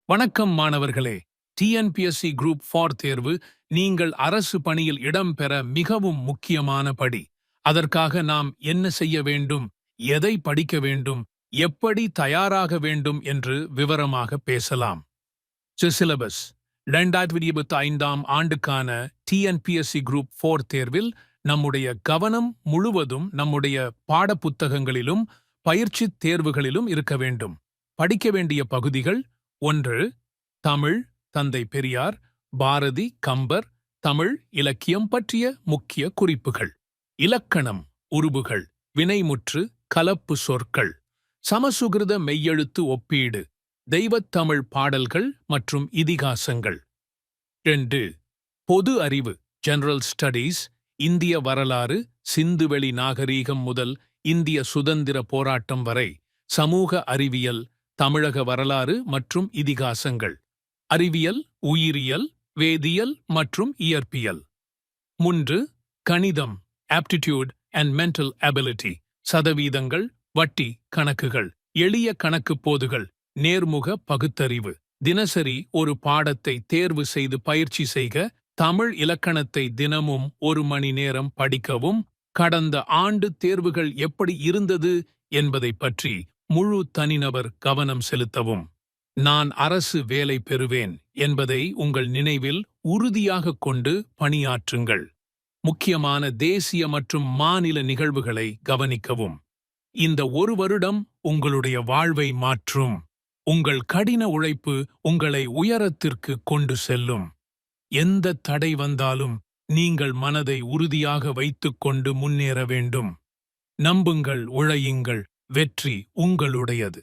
வணக்கம் மாணவர்களே. TNPSC group 4 தேர்வு நீங்கள் அரசு பணியில் இடம்பெற மிகவும் முக்கியமான படி. அதற்காக நாம் என்ன செய்ய வேண்டும், எதை படிக்க வேண்டும், எப்படி தயாராக வேண்டும் என்று விவரமாக பேசலாம். சிலபஸ் 2025ஆம் ஆண்டுக்கான டிஎன்பிஎஸ்சி குரூப் 4 தேர்வில் நம்முடைய கவனம் முழுவதும் நம்முடைய பாடப்புத்தகங்களிலும் பயிற்சித் தேர்வுகளிலும் இருக்க வேண்டும். படிக்க வேண்டிய பகுதிகள்: 1. தமிழ், தந்தை பெரியார், பாரதி, கம்பர், தமிழ் இலக்கியம் பற்றிய முக்கிய குறிப்புகள். இலக்கணம், உருபுகள், வினைமுற்று, கலப்பு சொற்கள், சமசுகிருத மெய்யெழுத்து ஒப்பீடு, தெய்வத்தமிழ் பாடல்கள் மற்றும் இதிகாசங்கள். 2. பொது அறிவு ஜெனரல் ஸ்டடீஸ், இந்திய வரலாறு, சிந்துவெளி நாகரீகம் முதல் இந்திய சுதந்திர போராட்டம் வரை, சமூக அறிவியல், தமிழக வரலாறு மற்றும் இதிகாசங்கள், அறிவியல், உயிரியல், வேதியியல் மற்றும் இயற்பியல். 3. கணிதம் ஆப்டிடியூட் அண்ட் மென்டல் அபிலிட்டி, சதவீதங்கள், வட்டி கணக்குகள், எளிய கணக்கு போதுகள், நேர்முக பகுத்தறிவு. தினசரி ஒரு பாடத்தை தேர்வு செய்து பயிற்சி செய்க. தமிழ் இலக்கணத்தை தினமும் 1 மணி நேரம் படிக்கவும். கடந்த ஆண்டு தேர்வுகள் எப்படி இருந்தது என்பதை பற்றி முழு தனிநபர் கவனம் செலுத்தவும். நான் அரசு வேலை பெறுவேன் என்பதை உங்கள் நினைவில் உறுதியாக கொண்டு பணியாற்றுங்கள். முக்கியமான தேசிய மற்றும் மாநில நிகழ்வுகளை கவனிக்கவும். இந்த 1 வருடம் உங்களுடைய வாழ்வை மாற்றும். உங்கள் கடின உழைப்பு உங்களை உயரத்திற்கு கொண்டு செல்லும். எந்த தடை வந்தாலும் நீங்கள் மனதை உறுதியாக வைத்துக்கொண்டு முன்னேற வேண்டும். நம்புங்கள், உழையுங்கள், வெற்றி உங்களுடையது.